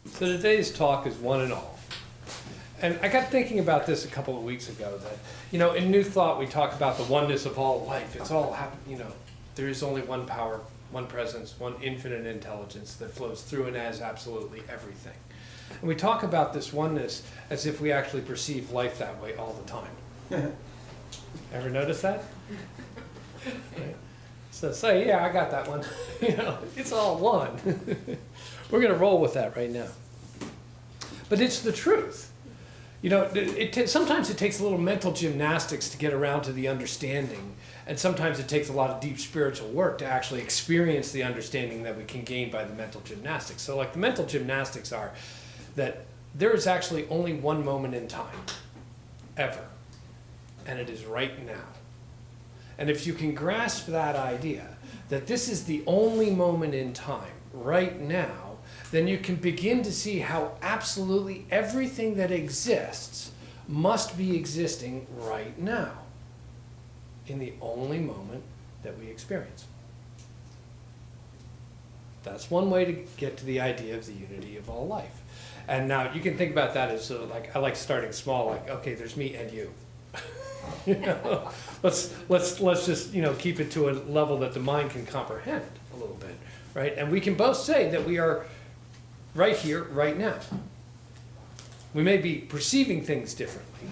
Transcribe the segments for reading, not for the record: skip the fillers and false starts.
So today's talk is one and all. And I got thinking about this a couple of weeks ago that, in New Thought we talk about the oneness of all life. It's all, there is only one power, one presence, one infinite intelligence that flows through and as absolutely everything. And we talk about this oneness as if we actually perceive life that way all the time. Ever notice that? Right? So say, yeah, I got that one. It's all one. We're going to roll with that right now. But it's the truth. Sometimes it takes a little mental gymnastics to get around to the understanding, and sometimes it takes a lot of deep spiritual work to actually experience the understanding that we can gain by the mental gymnastics. So like the mental gymnastics are that there is actually only one moment in time, ever, and it is right now. And if you can grasp that idea, that this is the only moment in time, right now, then you can begin to see how absolutely everything that exists must be existing right now, in the only moment that we experience. That's one way to get to the idea of the unity of all life. And now you can think about that as I like starting small, like, okay, there's me and you. Let's just keep it to a level that the mind can comprehend a little bit, right? And we can both say that we are right here, right now. We may be perceiving things differently,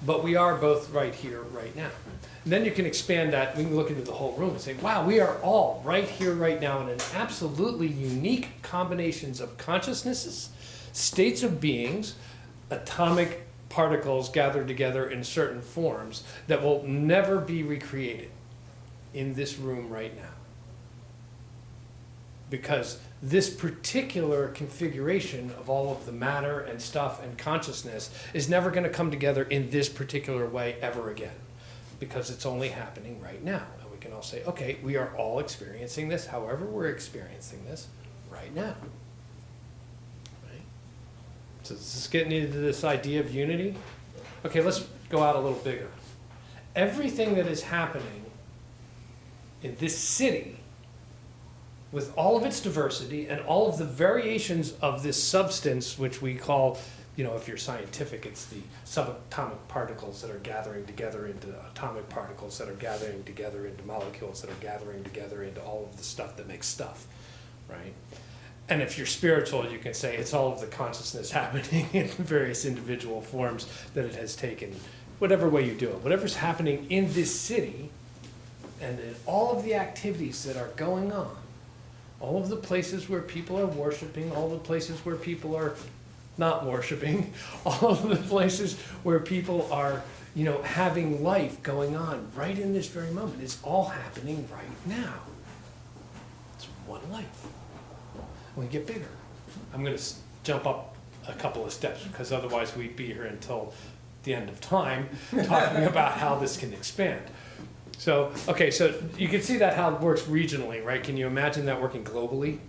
but we are both right here, right now. And then you can expand that. We can look into the whole room and say, wow, we are all right here, right now in an absolutely unique combinations of consciousnesses, states of beings, atomic particles gathered together in certain forms that will never be recreated in this room right now. Because this particular configuration of all of the matter and stuff and consciousness is never going to come together in this particular way ever again, because it's only happening right now. And we can all say, okay, we are all experiencing this, however we're experiencing this right now. Right? So is this getting into this idea of unity? Okay, let's go out a little bigger. Everything that is happening in this city, with all of its diversity and all of the variations of this substance, which we call, if you're scientific, it's the subatomic particles that are gathering together into atomic particles that are gathering together into molecules that are gathering together into all of the stuff that makes stuff, right? And if you're spiritual, you can say it's all of the consciousness happening in various individual forms that it has taken, whatever way you do it. Whatever's happening in this city and in all of the activities that are going on, all of the places where people are worshiping, all the places where people are not worshiping, all of the places where people are, having life going on right in this very moment. It's all happening right now. It's one life. When we get bigger, I'm going to jump up a couple of steps because otherwise we'd be here until the end of time talking about how this can expand. So, okay, so you can see that how it works regionally, right? Can you imagine that working globally?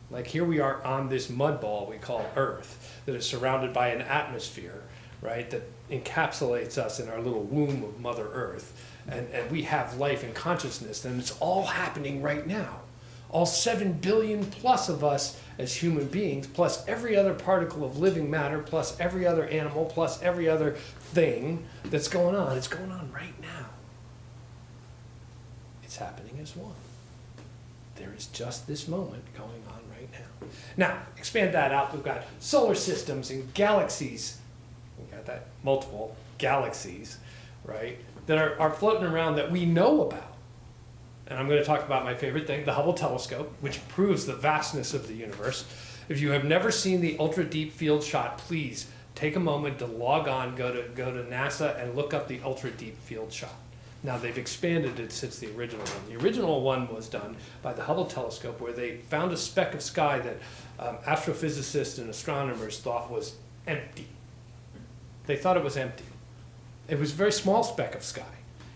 Like here we are on this mud ball we call Earth that is surrounded by an atmosphere, right, that encapsulates us in our little womb of Mother Earth. And we have life and consciousness, and it's all happening right now. All 7 billion plus of us as human beings, plus every other particle of living matter, plus every other animal, plus every other thing that's going on. It's going on right now. It's happening as one. There is just this moment going on right now. Now, expand that out. We've got solar systems and galaxies. We've got that multiple galaxies, right, that are floating around that we know about. And I'm going to talk about my favorite thing, the Hubble telescope, which proves the vastness of the universe. If you have never seen the ultra deep field shot, please take a moment to log on, go to NASA and look up the ultra deep field shot. Now they've expanded it since the original one. The original one was done by the Hubble telescope where they found a speck of sky that astrophysicists and astronomers thought was empty. They thought it was empty. It was a very small speck of sky.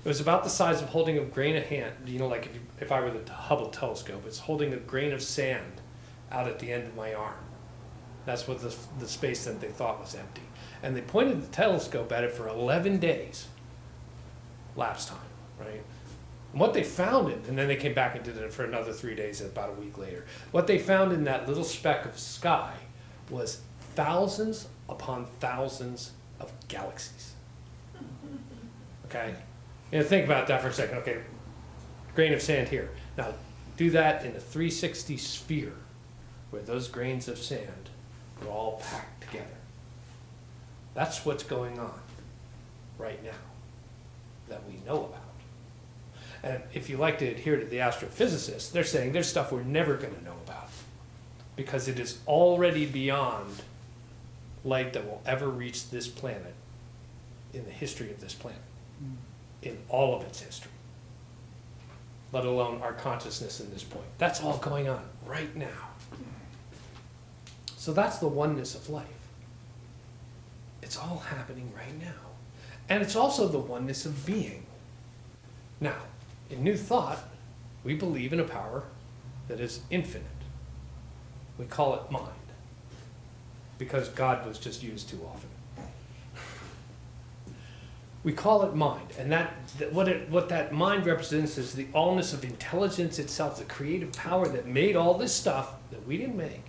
It was about the size of holding a grain of hand. Like if I were the Hubble telescope, it's holding a grain of sand out at the end of my arm. That's what the space that they thought was empty. And they pointed the telescope at it for 11 days. Lapse time, right? And what they found and then they came back and did it for another 3 days, about a week later. What they found in that little speck of sky was thousands upon thousands of galaxies. Okay? Think about that for a second. Okay, grain of sand here. Now, do that in a 360 sphere where those grains of sand are all packed together. That's what's going on right now that we know about. And if you like to adhere to the astrophysicists, they're saying there's stuff we're never going to know about because it is already beyond light that will ever reach this planet in the history of this planet, in all of its history, let alone our consciousness in this point. That's all going on right now. So that's the oneness of life. It's all happening right now. And it's also the oneness of being. Now, in New Thought, we believe in a power that is infinite. We call it mind, because God was just used too often. We call it mind, and what that mind represents is the allness of intelligence itself, the creative power that made all this stuff that we didn't make.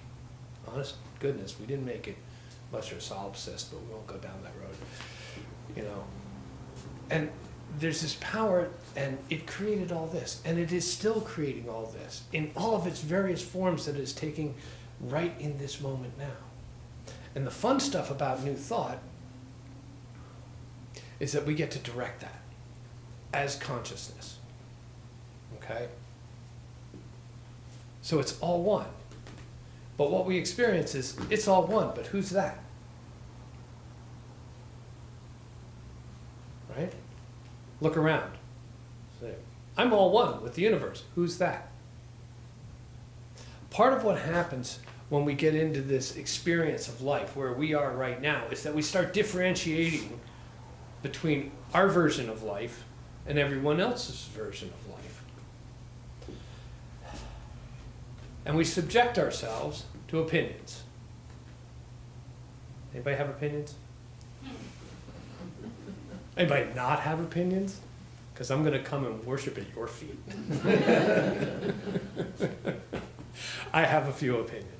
Honest goodness, we didn't make it, unless you're a solipsist, but we won't go down that road. And there's this power, and it created all this, and it is still creating all this in all of its various forms that it is taking right in this moment now. And the fun stuff about New Thought is that we get to direct that as consciousness. Okay? So it's all one. But what we experience is it's all one, but who's that? Right? Look around. Say, I'm all one with the universe. Who's that? Part of what happens when we get into this experience of life where we are right now is that we start differentiating between our version of life and everyone else's version of life. And we subject ourselves to opinions. Anybody have opinions? Anybody not have opinions? Because I'm going to come and worship at your feet. I have a few opinions.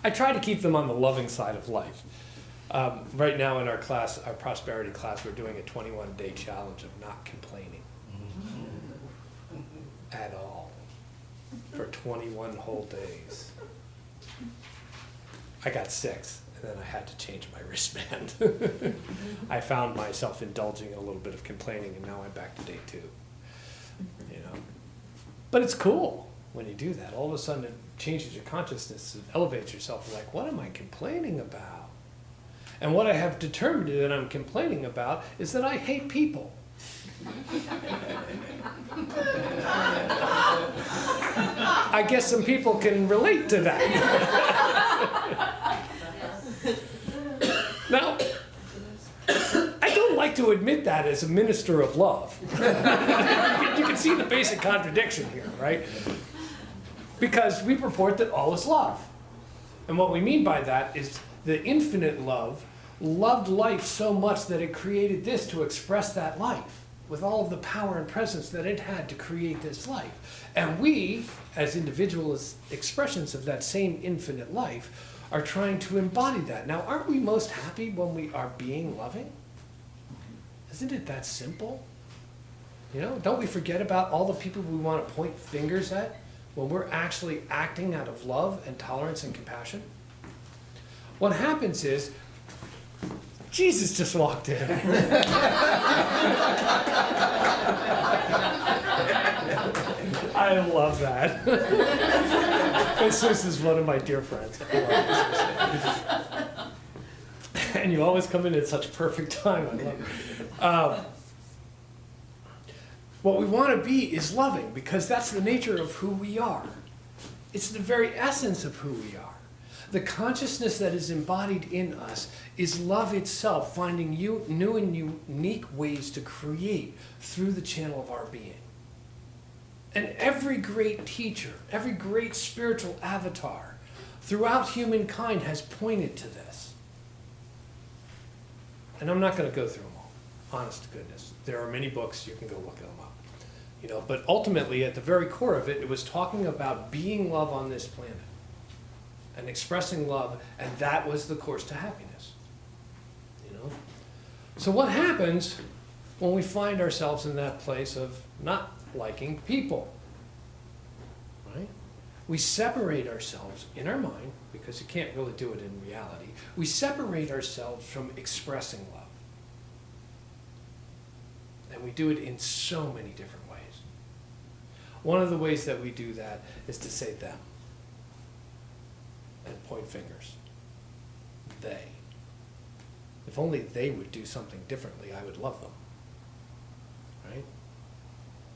I try to keep them on the loving side of life. Right now in our class, our prosperity class, we're doing a 21-day challenge of not complaining at all for 21 whole days. I got 6, and then I had to change my wristband. I found myself indulging in a little bit of complaining, and now I'm back to day 2. But it's cool when you do that. All of a sudden, it changes your consciousness. It elevates yourself. Like, what am I complaining about? And what I have determined that I'm complaining about is that I hate people. I guess some people can relate to that. Now, I don't like to admit that as a minister of love. You can see the basic contradiction here, right? Because we purport that all is love. And what we mean by that is the infinite love loved life so much that it created this to express that life with all of the power and presence that it had to create this life. And we, as individual expressions of that same infinite life, are trying to embody that. Now, aren't we most happy when we are being loving? Isn't it that simple? Don't we forget about all the people we want to point fingers at when we're actually acting out of love and tolerance and compassion? What happens is, Jesus just walked in. I love that. This is one of my dear friends. And you always come in at such perfect time. I love it. What we want to be is loving, because that's the nature of who we are. It's the very essence of who we are. The consciousness that is embodied in us is love itself, finding new and unique ways to create through the channel of our being. And every great teacher, every great spiritual avatar throughout humankind has pointed to this. And I'm not going to go through them all, honest to goodness. There are many books, you can go look them up. You know, but ultimately, at the very core of it, it was talking about being love on this planet and expressing love, and that was the course to happiness. You know? So what happens when we find ourselves in that place of not liking people? Right? We separate ourselves in our mind, because you can't really do it in reality. We separate ourselves from expressing love. And we do it in so many different ways. One of the ways that we do that is to say them and point fingers. They. If only they would do something differently, I would love them. Right?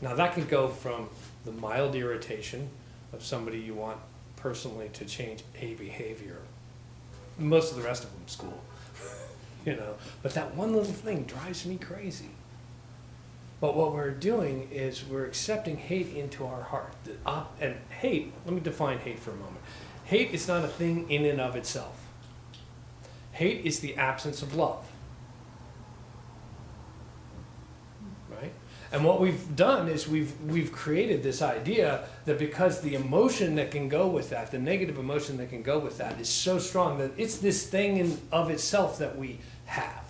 Now that can go from the mild irritation of somebody you want personally to change a behavior. Most of the rest of them school. You know, but that one little thing drives me crazy. But what we're doing is we're accepting hate into our heart. And hate, let me define hate for a moment. Hate is not a thing in and of itself. Hate is the absence of love. Right? And what we've done is we've created this idea that because the emotion that can go with that, the negative emotion that can go with that, is so strong that it's this thing in of itself that we have.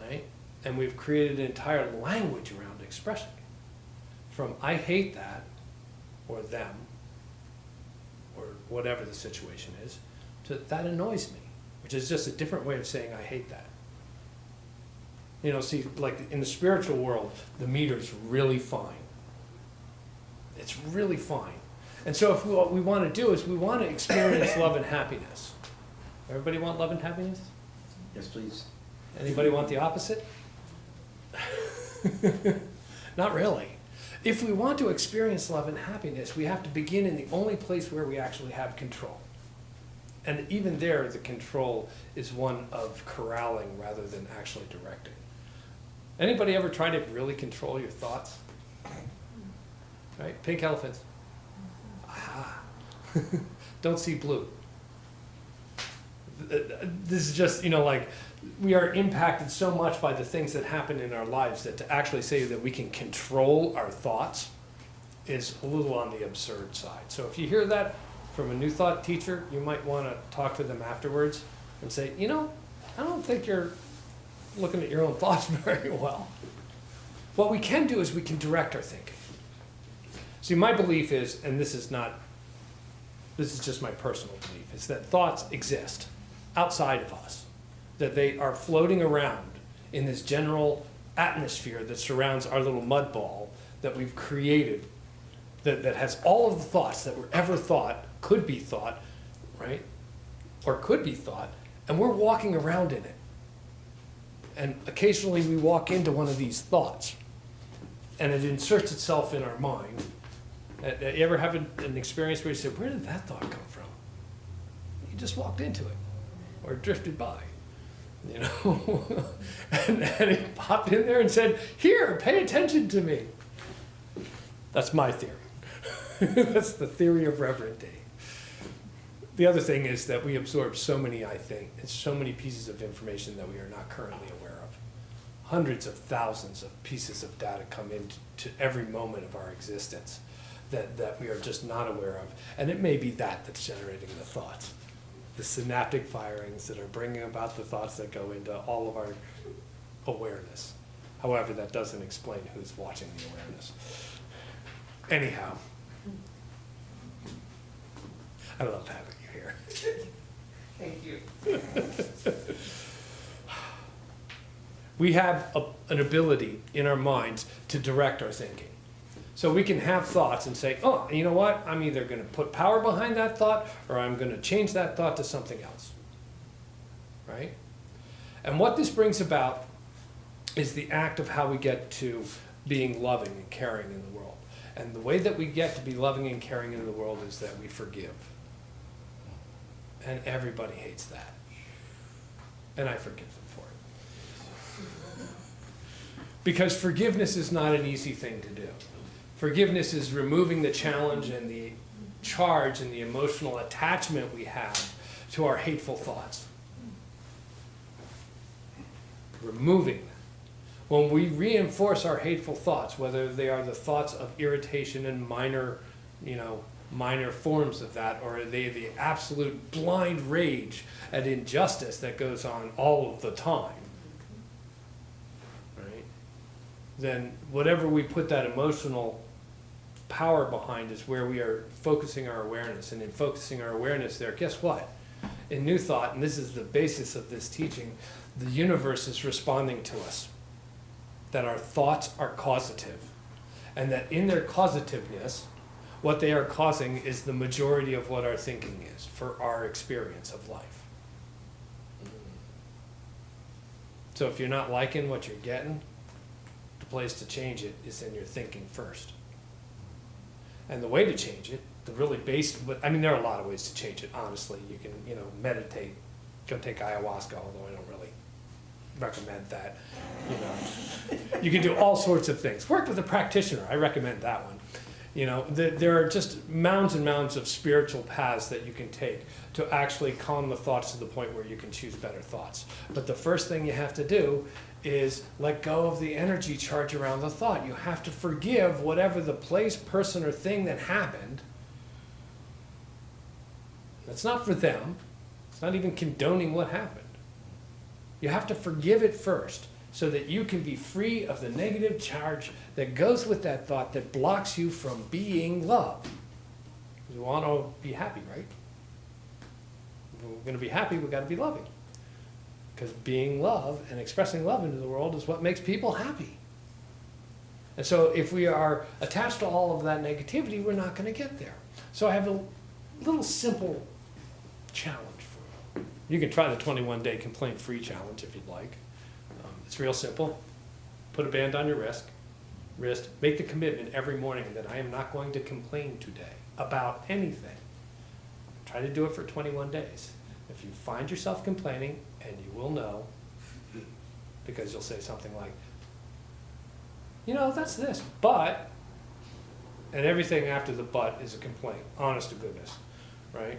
Right? And we've created an entire language around expressing it. From I hate that, or them, or whatever the situation is, to that annoys me, which is just a different way of saying I hate that. You know, see, like in the spiritual world, the meter's really fine. It's really fine. And so what we want to do is we want to experience love and happiness. Everybody want love and happiness? Yes, please. Anybody want the opposite? Not really. If we want to experience love and happiness, we have to begin in the only place where we actually have control. And even there, the control is one of corralling rather than actually directing. Anybody ever try to really control your thoughts? Right? Pink elephants. Aha. Don't see blue. This is just, you know, like, we are impacted so much by the things that happen in our lives that to actually say that we can control our thoughts is a little on the absurd side. So if you hear that from a New Thought teacher, you might want to talk to them afterwards and say, you know, I don't think you're looking at your own thoughts very well. What we can do is we can direct our thinking. See, my belief is, and this is just my personal belief, is that thoughts exist outside of us. That they are floating around in this general atmosphere that surrounds our little mud ball that we've created, that has all of the thoughts that were ever thought, could be thought, right? Or could be thought, and we're walking around in it. And occasionally we walk into one of these thoughts, and it inserts itself in our mind. You ever have an experience where you say, where did that thought come from? You just walked into it, or drifted by. You know, and it popped in there and said, here, pay attention to me. That's my theory. That's the theory of Reverend D. The other thing is that we absorb so many, I think, and so many pieces of information that we are not currently aware of. Hundreds of thousands of pieces of data come into every moment of our existence that we are just not aware of. And it may be that's generating the thoughts. The synaptic firings that are bringing about the thoughts that go into all of our awareness. However, that doesn't explain who's watching the awareness. Anyhow, I love having you here. Thank you. We have an ability in our minds to direct our thinking. So we can have thoughts and say, oh, you know what? I'm either going to put power behind that thought or I'm going to change that thought to something else. Right? And what this brings about is the act of how we get to being loving and caring in the world. And the way that we get to be loving and caring in the world is that we forgive. And everybody hates that. And I forgive them for it. Because forgiveness is not an easy thing to do. Forgiveness is removing the challenge and the charge and the emotional attachment we have to our hateful thoughts. Removing them. When we reinforce our hateful thoughts, whether they are the thoughts of irritation and minor, minor forms of that, or are they the absolute blind rage at injustice that goes on all of the time, right? Then whatever we put that emotional power behind is where we are focusing our awareness. And in focusing our awareness there, guess what? In New Thought, and this is the basis of this teaching, the universe is responding to us. That our thoughts are causative. And that in their causativeness, what they are causing is the majority of what our thinking is for our experience of life. So if you're not liking what you're getting, the place to change it is in your thinking first. And the way to change it, the really basic, there are a lot of ways to change it, honestly. You can, meditate, go take ayahuasca, although I don't really recommend that. You can do all sorts of things. Work with a practitioner, I recommend that one. There are just mounds and mounds of spiritual paths that you can take to actually calm the thoughts to the point where you can choose better thoughts. But the first thing you have to do is let go of the energy charge around the thought. You have to forgive whatever the place, person, or thing that happened. That's not for them. It's not even condoning what happened. You have to forgive it first so that you can be free of the negative charge that goes with that thought that blocks you from being love. We want to be happy, right? If we're going to be happy, we've got to be loving. Because being love and expressing love into the world is what makes people happy. And so if we are attached to all of that negativity, we're not going to get there. So I have a little simple challenge for you. You can try the 21-day complaint-free challenge if you'd like. It's real simple. Put a band on your wrist. Make the commitment every morning that I am not going to complain today about anything. Try to do it for 21 days. If you find yourself complaining, and you will know, because you'll say something like, that's this, but, and everything after the but is a complaint, honest to goodness, right?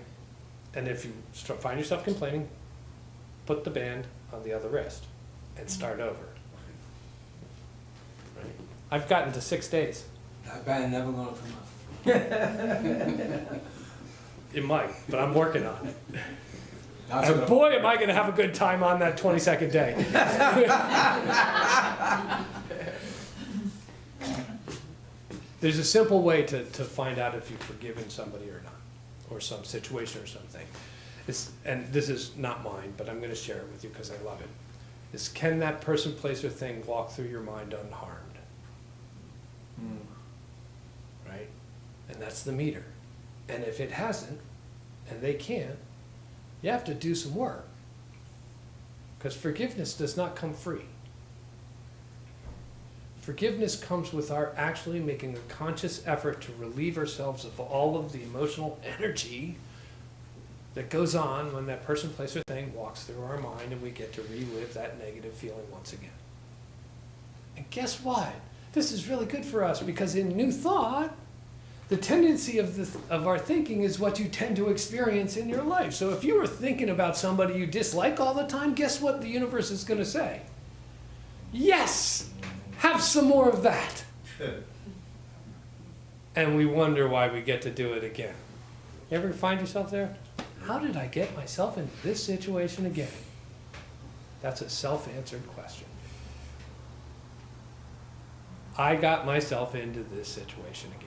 And if you find yourself complaining, put the band on the other wrist and start over. Right? I've gotten to 6 days. That band never gonna come up. It might, but I'm working on it. That's And what boy, am I going to have a good time on that 22nd day. There's a simple way to find out if you've forgiven somebody or not, or some situation or something. And this is not mine, but I'm going to share it with you because I love it. Is can that person, place, or thing walk through your mind unharmed? Right? And that's the meter. And if it hasn't, and they can't, you have to do some work. Because forgiveness does not come free. Forgiveness comes with our actually making a conscious effort to relieve ourselves of all of the emotional energy that goes on when that person, place, or thing walks through our mind and we get to relive that negative feeling once again. And guess what? This is really good for us because in New Thought, the tendency of our thinking is what you tend to experience in your life. So if you were thinking about somebody you dislike all the time, guess what the universe is going to say? Yes! Have some more of that. And we wonder why we get to do it again. You ever find yourself there? How did I get myself into this situation again? That's a self-answered question. I got myself into this situation again.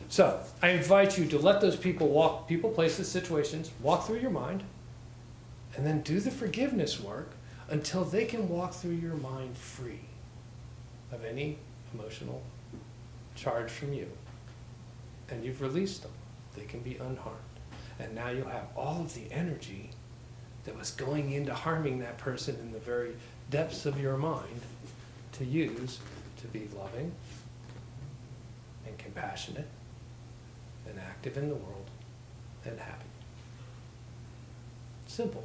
So, I invite you to let those people, places, situations, walk through your mind, and then do the forgiveness work until they can walk through your mind free of any emotional charge from you. And you've released them. They can be unharmed. And now you have all of the energy that was going into harming that person in the very depths of your mind to use to be loving and compassionate and active in the world and happy. Simple,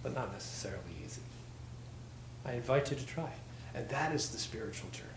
but not necessarily easy. I invite you to try. And that is the spiritual journey.